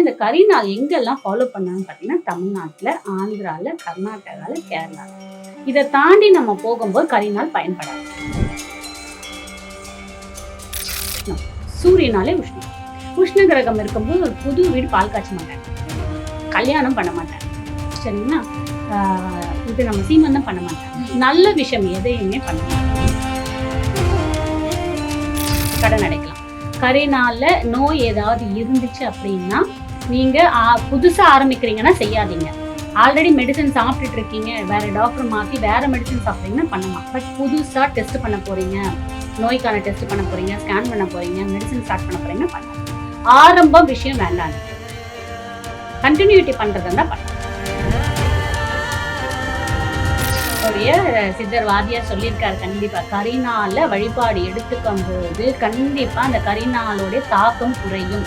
இந்த கரிநாள் எங்கெல்லாம் ஃபாலோ பண்ணாங்கன்னு பார்த்தீங்கன்னா தமிழ்நாட்டில், ஆந்திராவில், கர்நாடகாவில், கேரளாவில். இதை தாண்டி நம்ம போகும்போது கரிநாள் பயன்படாது. சூரியனாலே உஷ்ணம். உஷ்ண கிரகம் இருக்கும்போது ஒரு புது வீடு பால் காய்ச்ச மாட்டாங்க, கல்யாணம் பண்ண மாட்டாங்க, சரிங்களா? இது நம்ம சீமந்தம் பண்ண மாட்டாங்க, நல்ல விஷயம் எதையுமே பண்ண மாட்டாங்க, கடன் அடைக்கலாம். கரிநாள்ல நோய் ஏதாவது இருந்துச்சு அப்படின்னா நீங்க புதுசா ஆரம்பிக்கிறீங்கன்னா செய்யாதீங்க. ஆல்ரெடி மெடிசன் சாப்பிட்டுட்டு இருக்கீங்க, வேற டாக்டர் மாற்றி வேற மெடிசன் சாப்பிட்றீங்கன்னா பண்ணலாம். பட் புதுசா டெஸ்ட் பண்ண போறீங்க, நோய்க்கான டெஸ்ட் பண்ண போறீங்க, ஸ்கேன் பண்ண போறீங்க, மெடிசன் ஸ்டார்ட் பண்ண போறீங்கன்னா பண்ணலாம். ஆரம்ப விஷயம் வேண்டாம், கண்டினியூட்டி பண்றதா பண்ணலாம். சித்தர் வாதியார் சொல்லியிருக்காரு, கண்டிப்பா கரிநாள வழிபாடு எடுத்துக்கும் போது கண்டிப்பா அந்த கரிநாளோட தாக்கம் குறையும்.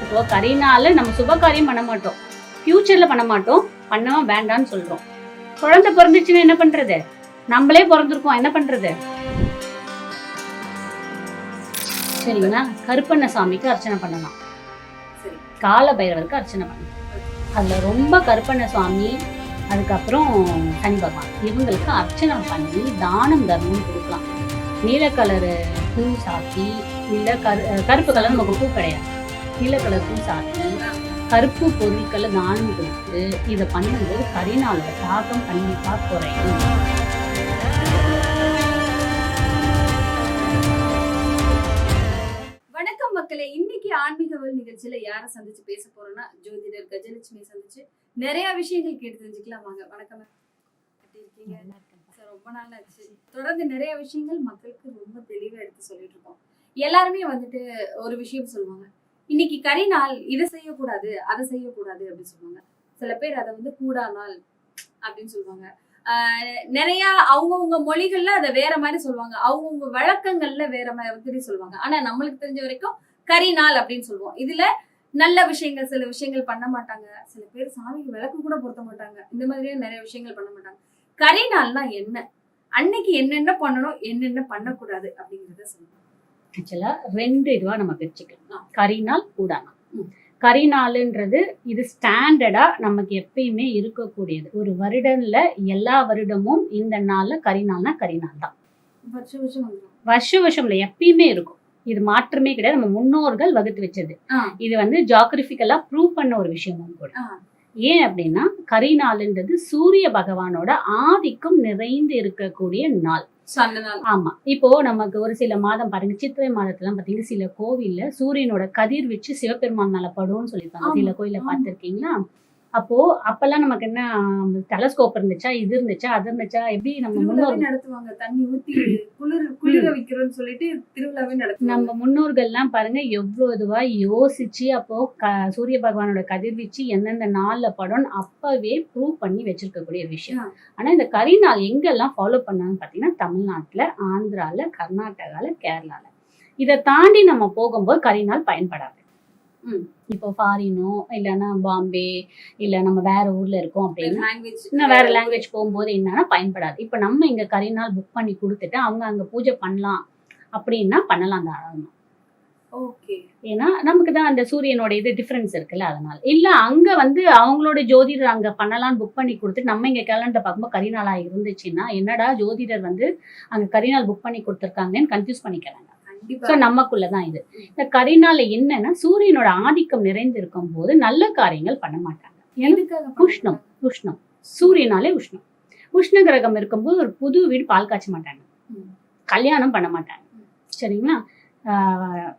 இப்போ கரிநாள நம்ம சுபகாரியம் பண்ண மாட்டோம், ஃபியூச்சர்ல பண்ண மாட்டோம், பண்ணவும் வேண்டாம்னு சொல்றோம். குழந்தை பிறந்துச்சுன்னா என்ன பண்றது? நம்மளே பிறந்திருக்கோம், என்ன பண்றது? சரிங்களா? கருப்பண்ண சாமிக்கு அர்ச்சனை பண்ணலாம், கால பைரவருக்கு அர்ச்சனை பண்ணலாம். அதுல ரொம்ப கருப்பண்ண சுவாமி, அதுக்கப்புறம் சனி பகவான், இவங்களுக்கு அர்ச்சனை பண்ணி தானம் தர்மம் கொடுக்கலாம். நீல கலரு பூ சாத்தி, இல்லை கருப்பு கலர் நமக்கு பூ கிடையாது, நீல கலர் பூ சாத்தி கருப்பு பொருட்களை தானம் கொடுத்து இதை பண்ணும்போது கரிநாளோட தாக்கம் கண்டிப்பா குறையும். வணக்கம் மக்களே, இன்னைக்கு ஆன்மீகவல் நிகழ்ச்சியில யாரை சந்திச்சு பேச போறோம்னா ஜோதிடர் கஜலட்சுமி சந்திச்சு நிறைய விஷயங்கள் கேட்டு தெரிஞ்சுக்கலாம். வாங்க. வணக்கம், எப்படி இருக்கீங்க? ரொம்ப நாள் ஆச்சு. தொடர்ந்து நிறைய விஷயங்கள் மக்களுக்கு ரொம்ப தெளிவா எடுத்து சொல்லிட்டு இருக்கோம். எல்லாருமே வந்துட்டு ஒரு விஷயம் சொல்லுவாங்க, இன்னைக்கு கரிநாள், இதை செய்யக்கூடாது அதை செய்யக்கூடாது அப்படின்னு சொல்லுவாங்க. சில பேர் அதை வந்து கூடா நாள் அப்படின்னு சொல்லுவாங்க. நிறைய அவங்கவுங்க மொழிகள்ல அதை வேற மாதிரி சொல்லுவாங்க, அவங்கவுங்க வழக்கங்கள்ல வேற மாதிரி சொல்லுவாங்க. ஆனா நம்மளுக்கு தெரிஞ்ச வரைக்கும் கரிநாள் அப்படின்னு சொல்லுவோம். இதுல நல்ல விஷயங்கள், சில விஷயங்கள் பண்ண மாட்டாங்க, சில பேர் சாமிக்கு விளக்கு கூட பொருத்த மாட்டாங்க, இந்த மாதிரியே நிறைய விஷயங்கள் பண்ண மாட்டாங்க. கரிநாள்னா என்ன, அன்னைக்கு என்னென்ன பண்ணணும், என்னென்ன பண்ணக்கூடாது அப்படிங்கிறத சொல்லுவாங்க. ஆக்சுவலா 2 இதுவா நம்ம பிரிச்சுக்கலாம், கரிநாள், கூடாநாள். கரிநாள்ன்றது இது ஸ்டாண்டர்டா நமக்கு எப்பயுமே இருக்கக்கூடியது. ஒரு வருடம்ல எல்லா வருடமும் இந்த நாள்ல கரிநாள்னா கரிநாள் தான். வருஷம் எப்பயுமே இருக்கும், இது மாற்றமே கிடையாது. நம்ம முன்னோர்கள் வகுத்து வச்சது. இது வந்து ஜியோகிராபிக்கலா ப்ரூவ் பண்ண ஒரு விஷயமும் கூட. ஏன் அப்படின்னா கரிநாள்ன்றது சூரிய பகவானோட ஆதிக்கம் நிறைந்து இருக்கக்கூடிய நாள். ஆமா, இப்போ நமக்கு ஒரு சில மாதம் பாருங்க, சித்திரை மாதத்துல பாத்தீங்கன்னா சில கோவில்ல சூரியனோட கதிர்வீச்சு சிவபெருமான் மேல படும்னு சொல்லியிருக்காங்க. சில கோயில பாத்திருக்கீங்களா? அப்போ அப்பெல்லாம் நமக்கு என்ன டெலஸ்கோப் இருந்துச்சா, இது இருந்துச்சா, அது இருந்துச்சா, எப்படி நம்ம முன்னோர்கள் நடத்துவாங்க, தண்ணி ஊத்தி குளிர வைக்கிறோம்னு சொல்லிட்டு திருவிழாவே நடத்துவாங்க. நம்ம முன்னோர்கள்லாம் பாருங்க எவ்வளவு இதுவா யோசிச்சு அப்போ சூரிய பகவானோட கதிர்வீச்சு எந்தெந்த நாள்ல படம் அப்பவே ப்ரூவ் பண்ணி வச்சிருக்கக்கூடிய விஷயம். ஆனா இந்த கரிநாள் எங்கெல்லாம் ஃபாலோ பண்ணாங்கன்னு பாத்தீங்கன்னா தமிழ்நாட்டுல, ஆந்திரால, கர்நாடகால, கேரளால. இதை தாண்டி நம்ம போகும்போது கரிநாள் பயன்படாது. இப்போ ஃபாரினோ இல்லைன்னா பாம்பே இல்லை நம்ம வேற ஊர்ல இருக்கோம் அப்படின்னா இன்னும் வேற லாங்குவேஜ் போகும்போது என்னன்னா பயன்படாது. இப்போ நம்ம இங்க கரிநாள் புக் பண்ணி கொடுத்துட்டு அவங்க அங்க பூஜை பண்ணலாம் அப்படின்னா பண்ணலாம் தாராளமா. ஏன்னா நமக்கு தான் அந்த சூரியனோட இது டிஃபரன்ஸ் இருக்குல்ல, அதனால. இல்ல அங்க வந்து அவங்களோட ஜோதிடர் அங்க பண்ணலாம்னு புக் பண்ணி கொடுத்துட்டு நம்ம இங்க கேலண்டர் பார்க்கும்போது கரிநாளா இருந்துச்சுன்னா என்னடா ஜோதிடர் வந்து அங்க கரிநாள் புக் பண்ணி கொடுத்துருக்காங்கன்னு கன்ஃபியூஸ் பண்ணிக்க வேண்டாம். நமக்குள்ளதான் இது. இந்த கரிநாள் என்னன்னா சூரியனோட ஆதிக்கம் நிறைந்து இருக்கும் போது நல்ல காரியங்கள் பண்ண மாட்டாங்க. உஷ்ணம், உஷ்ணம், சூரியனாலே உஷ்ணம். உஷ்ண கிரகம் இருக்கும்போது ஒரு புது வீடு பால் காய்ச்ச மாட்டாங்க, கல்யாணம் பண்ண மாட்டாங்க, சரிங்களா?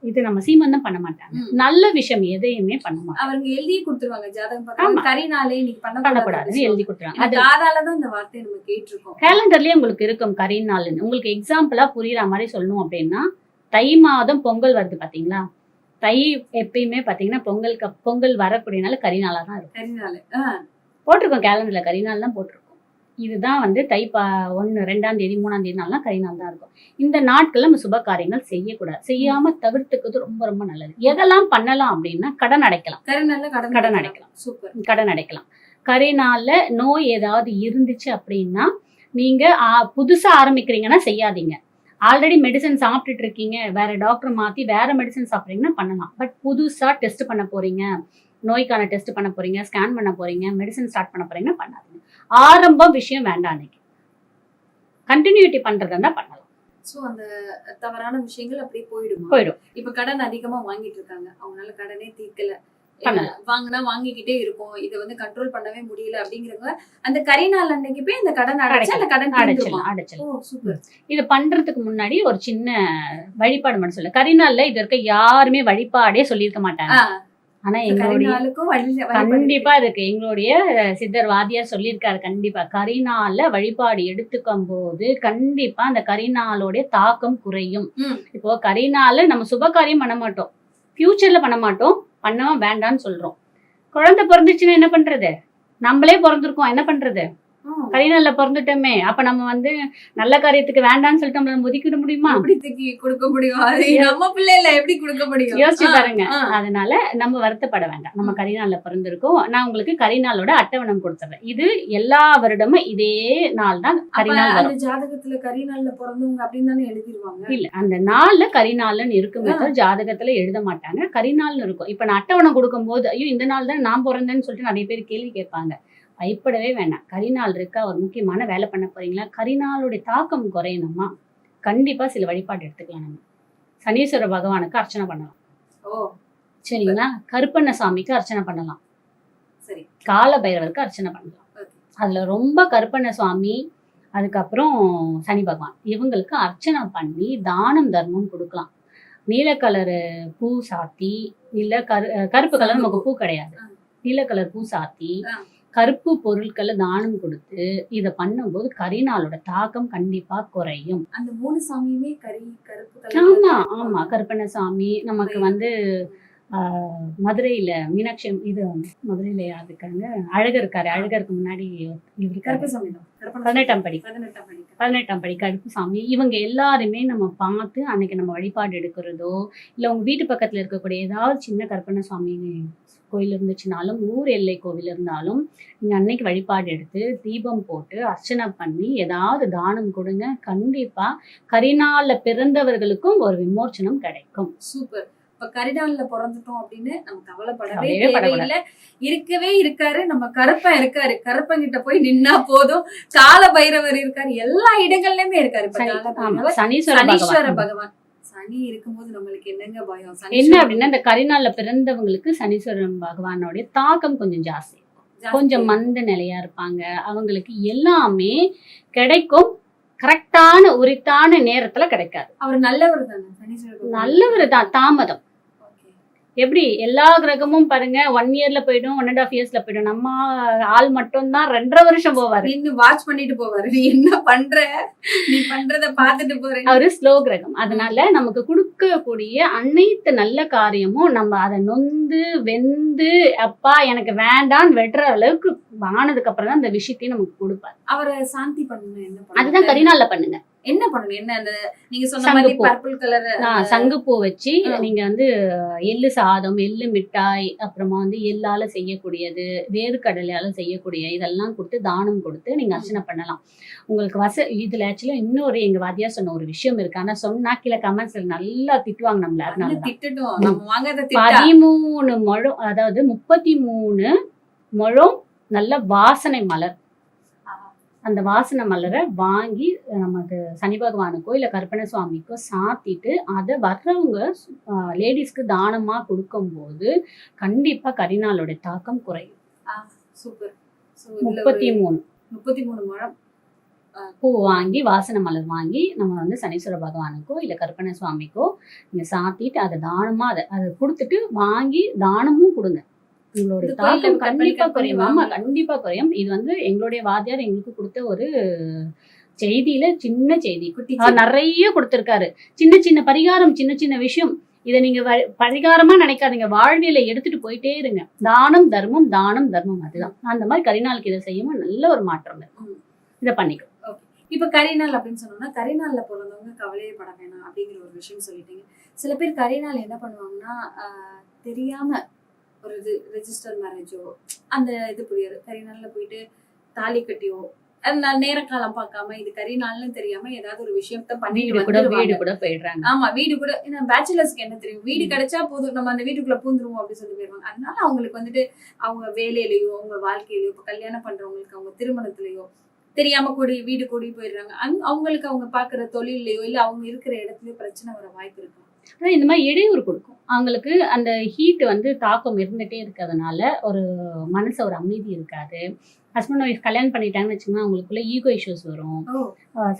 இது நம்ம சீமந்தம் பண்ண மாட்டாங்க, நல்ல விஷயம் எதையுமே பண்ண மாட்டாங்க. அவங்க எழுதி கொடுத்துருவாங்க, ஜாதகம் கரிநாளே நீ பண்ணக்கூடாதுன்னு எழுதி கொடுத்துருவாங்க. அதனாலதான் இந்த வார்த்தையை நம்ம கேட்டிருக்கோம். கேலண்டர்லயே உங்களுக்கு இருக்கும் கரிநாள். உங்களுக்கு எக்ஸாம்பிளா புரியுற மாதிரி சொல்லணும் அப்படின்னா, தை மாதம் பொங்கல் வருது பாத்தீங்களா? தை எப்பயுமே பாத்தீங்கன்னா பொங்கல் வரக்கூடியனால கரிநாளா தான் இருக்கும். போட்டிருக்கோம் கேலண்டர்ல, கரிநாள் தான் போட்டிருக்கோம். இதுதான் வந்து தை 1, 2ஆம் தேதி, 3ஆம் தேதி நாள்லாம் கரிநாள் தான் இருக்கும். இந்த நாட்கள்ல நம்ம சுப காரியங்கள் செய்யக்கூடாது, செய்யாம தவிர்த்துக்கிறது ரொம்ப ரொம்ப நல்லது. எதெல்லாம் பண்ணலாம் அப்படின்னா கடன் அடைக்கலாம், கடன் அடைக்கலாம், கடன் அடைக்கலாம். கரிநாள்ல நோய் ஏதாவது இருந்துச்சு அப்படின்னா நீங்க புதுசா ஆரம்பிக்கிறீங்கன்னா செய்யாதீங்க. ஆல்ரெடி மெடிசன் சாப்பிட்டுட்டு இருக்கீங்க, வேற டாக்டர் மாற்றி வேற மெடிசன் சாப்பிட்றீங்கன்னா பண்ணலாம். பட் புதுசாக டெஸ்ட் பண்ண போறீங்க, நோய்க்கான டெஸ்ட் பண்ண போறீங்க, ஸ்கேன் பண்ண போறீங்க, மெடிசன் ஸ்டார்ட் பண்ண போறீங்கன்னா பண்ணாதீங்க. ஆரம்பம் விஷயம் வேண்டாம் அன்னைக்கு. கண்டினியூட்டி பண்றதா இருந்தா பண்ணலாம். சோ அந்த தவறான விஷயங்கள் அப்படியே போயிடும். இப்ப கடன் அதிகமா வாங்கிட்டு இருக்காங்க, அவங்களால கடனே தீர்க்கல, வாங்கினா வாங்கிக்கிட்டே இருக்கும், இதை வந்து கண்ட்ரோல் பண்ணவே முடியல அப்படிங்கிறவங்க அந்த கரிநாள் அன்னைக்கு போய் அந்த கடன் அடைச்சு அந்த கடன் அடைச்சிடலாம். இது பண்றதுக்கு முன்னாடி ஒரு சின்ன வழிபாடு மட்டும் சொல்ல. கரிநாள்ல இது இருக்க யாருமே வழிபாடே சொல்லியிருக்க மாட்டாங்க. ஆனா எங்களுடைய கண்டிப்பா இருக்கு, எங்களுடைய சித்தர் வாதியார் சொல்லியிருக்காரு. கண்டிப்பா கரிநாள்ல வழிபாடு எடுத்துக்கும் போது கண்டிப்பா அந்த கரிநாளோட தாக்கம் குறையும். இப்போ கரிநாள் நம்ம சுப காரியம் பண்ண மாட்டோம், ஃபியூச்சர்ல பண்ண மாட்டோம், பண்ணவும் வேண்டாம்னு சொல்றோம். குழந்தை பிறந்துச்சுன்னா என்ன பண்றது? நம்மளே பிறந்திருக்கோம், என்ன பண்றது? கரிநாள்ல பிறந்துட்டோமே, அப்ப நம்ம வந்து நல்ல காரியத்துக்கு வேண்டாம்னு சொல்லிட்டு நம்ம ஒதுக்கிட முடியுமா? எப்படி தூக்கி கொடுக்க முடியும்? நம்ம பிள்ளைல எப்படி கொடுக்க முடியும்? யோசிச்சு பாருங்க. அதனால நம்ம வருத்தப்பட வேண்டாம். நம்ம கரிநாள்ல பிறந்திருக்கோம். நான் உங்களுக்கு கரிநாளோட அட்டவணம் கொடுத்துறேன். இது எல்லா வருடமும் இதே நாள் தான் கரிநாள் வரும். ஜாதகத்துல கரிநாள்ல பிறந்தவங்க அப்படின்னு தானே எழுதிருவாங்க? இல்ல, அந்த நாள்ல கரிநாள்னு இருக்குமே தவிர ஜாதகத்துல எழுத மாட்டாங்க, கரிநாள்னு இருக்கும். இப்ப நான் அட்டவணம் கொடுக்கும் போது ஐயோ இந்த நாள் தான் நான் பிறந்தேன்னு சொல்லிட்டு நிறைய பேர் கேள்வி கேட்பாங்க. பயப்படவே வேண்டாம். கரிநாள் இருக்கா, ஒரு முக்கியமான வேலை பண்ண போறீங்களா, கரிநாளுடைய தாக்கம் குறையணுமா, கண்டிப்பா சில வழிபாடு எடுத்துக்கலாம். நம்ம சனீஸ்வர பகவானுக்கு அர்ச்சனை பண்ணலாம். சரிங்களா? கருப்பண்ணசாமிக்கு அர்ச்சனை பண்ணலாம். சரி, கால பைரவருக்கு அர்ச்சனை பண்ணலாம். அதுல ரொம்ப கருப்பண்ணசுவாமி, அதுக்கப்புறம் சனி பகவான், இவங்களுக்கு அர்ச்சனை பண்ணி தானம் தர்மம் கொடுக்கலாம். நீல கலரு பூ சாத்தி, இல்ல கருப்பு கலர் நமக்கு பூ கிடையாது, நீல கலர் பூ சாத்தி கருப்பு பொருட்களை தானம் கொடுத்து இதை பண்ணும்போது கரிநாளோட தாக்கம் கண்டிப்பா குறையும். அந்த 3 சாமியுமே கருப்பு. ஆமா ஆமா, கருப்பண்ணசாமி நமக்கு வந்து மதுரையில மீனாட்சி, இது மதுரையில யாருக்காங்க, அழகர் இருக்காரு, அழகருக்கு முன்னாடி இவரு 18ஆம் படி கருப்புசாமி. இவங்க எல்லாருமே நம்ம பார்த்து அன்னைக்கு நம்ம வழிபாடு எடுக்கிறதோ, இல்ல உங்க வீட்டு பக்கத்துல இருக்கக்கூடிய ஏதாவது சின்ன கருப்பண்ணசாமி கோயில் இருந்துச்சுனாலும், ஊர் எல்லை கோவில் இருந்தாலும், நீங்க அன்னைக்கு வழிபாடு எடுத்து தீபம் போட்டு அர்ச்சனை பண்ணி ஏதாவது தானம் கொடுங்க. கண்டிப்பா கரிநாள்ல பிறந்தவர்களுக்கும் ஒரு விமோச்சனம் கிடைக்கும். சூப்பர். இப்ப கரிநாள்ல பிறந்துட்டோம் அப்படின்னு நம்ம கவலைப்படவே தேவையில்லை. இருக்கவே இருக்காரு, நம்ம கருப்பன் இருக்காரு, கருப்பன் கிட்ட போய் நின்னா போதும். கால பைரவர் இருக்காரு, எல்லா இடங்கள்லயுமே இருக்காரு. சனீஸ்வர பகவான். சனி இருக்கும்போது நம்மளுக்கு என்னங்க பயம்? என்ன அப்படின்னா, இந்த கரிநாள்ல பிறந்தவங்களுக்கு சனீஸ்வரன் பகவானோட தாக்கம் கொஞ்சம் ஜாஸ்தி, கொஞ்சம் மந்த நிலையா இருப்பாங்க. அவங்களுக்கு எல்லாமே கிடைக்கும், கரெக்டான உரித்தான நேரத்துல கிடைக்காது. அவர் நல்லவர் தானே? நல்லவர் தான், தாமதம். எப்படி எல்லா கிரகமும் பாருங்க 1 இயர்ல போயிடும், 1.5 இயர்ஸ்ல போயிடும். நம்ம ஆள் மட்டும் தான் 2.5 வருஷம் போவாரு, நின்னு வாட்ச் பண்ணிட்டு போவாரு. நீ என்ன பண்ற, நீ பண்றத பாத்துட்டு போறேன். அவரு ஸ்லோ கிரகம். அதனால நமக்கு கொடுக்கக்கூடிய அனைத்து நல்ல காரியமும் நம்ம அதை நொந்து வெந்து அப்பா எனக்கு வேண்டான்னு வெட்டுற அளவுக்கு ஆனதுக்கு அப்புறம் தான் இந்த விஷயத்தையும் நமக்கு கொடுப்பாரு. அவரை சாந்தி பண்ணணும். என்ன அதுதான் கரிநாள்ல பண்ணுங்க. என்ன பண்ணணும்? என்ன அந்த நீங்க சொன்ன மாதிரி பர்பிள் கலர் சங்குப்பூ வச்சு நீங்க வந்து எள்ளு சாதம், எள்ளு மிட்டாய், அப்புறமா வந்து எள்ளால செய்யக்கூடியது, வேர்க்கடலையால செய்யக்கூடிய இதெல்லாம் கொடுத்து தானம் கொடுத்து நீங்க அர்ச்சனை பண்ணலாம். உங்களுக்கு இதுல ஆக்சுவலா இன்னொரு எங்க வாத்தியா சொன்ன ஒரு விஷயம் இருக்கு. ஆனா சொன்னா கீழே கமெண்ட்ஸ்ல நல்லா திட்டுவாங்க நம்மள. அதனால 13 முழம், அதாவது 33 முழம் நல்ல வாசனை மலர், அந்த வாசனை மலரை வாங்கி நமக்கு சனி பகவானுக்கோ இல்ல கருப்பண்ணசுவாமிக்கோ சாத்திட்டு அதை வர்றவங்க லேடிஸ்க்கு தானமா கொடுக்கும் போது கண்டிப்பா கரிநாளோட தாக்கம் குறையும். சூப்பர். 33 முழம் பூ வாங்கி, வாசனை மலர் வாங்கி நம்ம வந்து சனீஸ்வர பகவானுக்கோ இல்ல கருப்பண்ணசுவாமிக்கோ நீங்க சாத்திட்டு அதை தானமா அதை கொடுத்துட்டு வாங்கி தானமும் கொடுங்க. உங்களுடைய தாக்கம் கண்டிப்பா குறையும். ஆமா, கண்டிப்பா குறையும். இது வந்து எங்களுடைய வாத்தியார் எங்களுக்கு கொடுத்த ஒரு செய்தியில சின்ன செய்தி, நிறைய கொடுத்திருக்காரு. சின்ன சின்ன பரிகாரம், சின்ன சின்ன விஷயம். இதை நீங்க பரிகாரமா நினைக்காதீங்க, வாழ்வியல எடுத்துட்டு போயிட்டே இருங்க. தானம் தர்மம், தானம் தர்மம், அதுதான். அந்த மாதிரி கரிநாளுக்கு இதை செய்யும் நல்ல ஒரு மாற்றம் இருக்கும். இதை பண்ணிக்கும். இப்ப கரிநாள் அப்படின்னு சொன்னோம்னா, கரிநாள்ல பிறந்தவங்க கவலையே பட வேணாம் அப்படிங்கிற ஒரு விஷயம் சொல்லிட்டீங்க. சில பேர் கரிநாள் என்ன பண்ணுவாங்கன்னா, தெரியாம ஒரு ரெஜிஸ்டர் மேரேஜோ அந்த இது புரியாது, கரிநாள்ல போயிட்டு தாலி கட்டியோ நான் நேர காலம் பார்க்காம இது கரிநாள்னு தெரியாம ஏதாவது ஒரு விஷயத்த பண்ணிட்டு வீடு வந்துருவாங்க. கூட போயிடுறாங்க. ஆமா, வீடு கூட ஏன்னா பேச்சுலர்ஸ்க்கு என்ன தெரியும், வீடு கிடைச்சா போதும் நம்ம அந்த வீட்டுக்குள்ள பூந்துருவோம் அப்படின்னு சொல்லி போயிருவாங்க. அதனால அவங்களுக்கு வந்துட்டு அவங்க வேலையிலயோ அவங்க வாழ்க்கையிலயோ இப்ப கல்யாணம் பண்றவங்களுக்கு அவங்க திருமணத்திலயோ தெரியாம வீடு கூடி போயிடுறாங்க. அவங்களுக்கு அவங்க பாக்குற தொழிலையோ இல்ல அவங்க இருக்கிற இடத்துலயோ பிரச்சனை வர வாய்ப்பு இருக்கு. ஆனா இந்த மாதிரி இடையூறு கொடுக்கும். அவங்களுக்கு அந்த ஹீட் வந்து தாக்கம் இருந்துட்டே இருக்கிறதுனால ஒரு மனசு ஒரு அமைதி இருக்காது. ஹஸ்பண்ட் ஒய்ஃப் கல்யாணம் பண்ணிட்டாங்கன்னு வச்சுக்கோங்க, அவங்களுக்குள்ள ஈகோ இஷ்யூஸ் வரும்.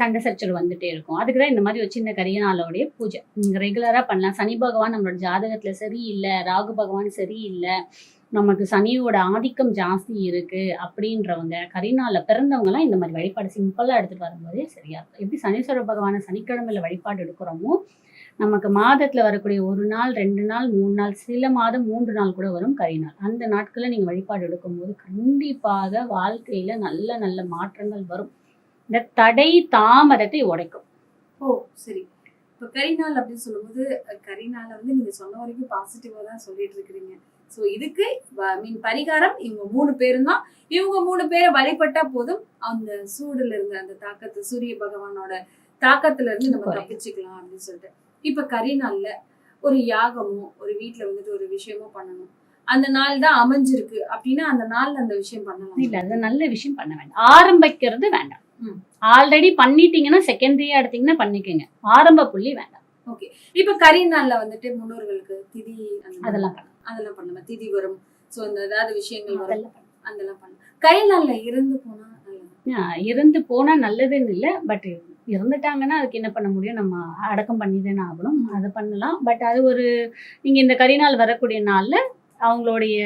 சண்டை சச்சரவு வந்துட்டே இருக்கும். அதுக்கு தான் இந்த மாதிரி ஒரு சின்ன கரிநாளோடைய பூஜை நீங்க ரெகுலரா பண்ணலாம். சனி பகவான் நம்மளோட ஜாதகத்துல சரியில்லை, ராகு பகவான் சரியில்லை, நமக்கு சனியோட ஆதிக்கம் ஜாஸ்தி இருக்கு அப்படின்றவங்க, கரிநாள்ல பிறந்தவங்க எல்லாம் இந்த மாதிரி வழிபாடு சிம்பிளா எடுத்துட்டு வரும்போதே சரியா இருக்கும். எப்படி சனீஸ்வர பகவான சனிக்கிழமையில வழிபாடு எடுக்கிறோமோ, நமக்கு மாதத்துல வரக்கூடிய 1 நாள் 2 நாள் 3 நாள், சில மாதம் 3 நாள் கூட வரும் கரிநாள். அந்த நாட்கள்ல நீங்க வழிபாடு எடுக்கும்போது கண்டிப்பாக வாழ்க்கையில நல்ல நல்ல மாற்றங்கள் வரும். இந்த தடை தாமதத்தை உடைக்கும். சரி. இப்ப கரிநாள் அப்படின்னு சொல்லும்போது கரிநாளை வந்து நீங்க சொன்ன வரைக்கும் பாசிட்டிவா தான் சொல்லிட்டு இருக்கிறீங்க. சோ இதுக்கு பரிகாரம் இவங்க 3 பேரும் தான். இவங்க 3 பேரை வழிபட்டா போதும் அந்த சூடுல இருந்து அந்த தாக்கத்து சூரிய பகவானோட தாக்கத்துல இருந்து நம்ம தப்பிச்சுக்கலாம் அப்படின்னு சொல்லிட்டு. இப்ப கரிநாள்ல ஒரு யாகமோ ஒரு வீட்டுல வந்துட்டு ஒரு விஷயமோ பண்ணணும், அந்த நாள் தான் அமைஞ்சிருக்கு அப்படின்னா அந்த நாள்ல அந்த விஷயம் பண்ணலாம் இல்ல, அது நல்ல விஷயம் பண்ண வேண்டாம். ஆரம்பிக்கிறது வேண்டாம். ஆல்ரெடி பண்ணிட்டீங்கன்னா செகண்டரியா எடுத்தீங்கன்னா பண்ணிக்கோங்க. ஆரம்ப புள்ளி வேண்டாம். ஓகே. இப்ப கரிநாள்ல வந்துட்டு முன்னோர்களுக்கு திதி அதெல்லாம் பண்ணலாம். திதி வரும். சோ அந்த ஏதாவது விஷயங்கள் வரும், அதெல்லாம் பண்ணலாம். கரிநாள்ல இறந்து போனா நல்லது. இறந்து போனா நல்லதுன்னு இல்லை, பட் இறந்துட்டாங்கன்னா அதுக்கு என்ன பண்ண முடியும், நம்ம அடக்கம் பண்ணி தானே ஆகணும். அதை பண்ணலாம். பட் அது ஒரு நீங்க இந்த கரிநாள் வரக்கூடிய நாள்ல அவங்களுடைய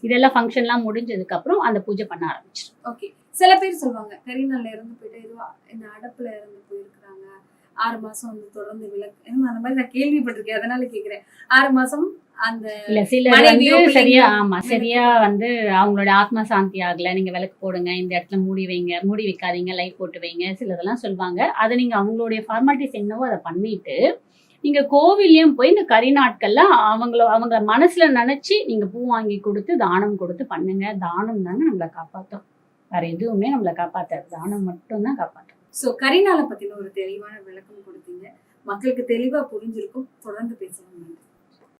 இதெல்லாம் ஃபங்க்ஷன்லாம் முடிஞ்சதுக்கு அப்புறம் அந்த பூஜை பண்ண ஆரம்பிச்சிடும். ஓகே. சில பேர் சொல்லுவாங்க கரிநாள்ல இறந்து போயிட்டு இதுவா இந்த அடப்புல இறந்து போயிருக்கிறாங்க, 6 மாசம் வந்து தொடர்ந்து விளக்கு அந்த மாதிரி நான் கேள்விப்பட்டிருக்கேன். அதனால கேக்குறேன். 6 மாசம் அந்த இல்ல சில வந்து சரியா சரியா வந்து அவங்களோட ஆத்மா சாந்தி ஆகல, நீங்க விளக்கு போடுங்க, இந்த இடத்துல மூடி வைங்க, மூடி வைக்காதீங்க, லைட் போட்டு வைங்க, சிலதெல்லாம் சொல்லுவாங்க. அதை நீங்க அவங்களுடைய ஃபார்மாலிட்டிஸ் என்னவோ அதை பண்ணிட்டு நீங்க கோவிலையும் போய் இந்த கரிநாட்கள்ல அவங்க மனசுல நினைச்சு நீங்க பூ வாங்கி கொடுத்து தானம் கொடுத்து பண்ணுங்க. தானம் தாங்க நம்மளை காப்பாற்றும், வேற எதுவுமே நம்மளை காப்பாற்றாது. தானம் மட்டும்தான் காப்பாற்றும். சோ கரிநாளை பத்தின ஒரு தெளிவான விளக்கம் கொடுத்தீங்க. மக்களுக்கு தெளிவா புரிஞ்சிருக்கும். தொடர்ந்து பேசலாம்.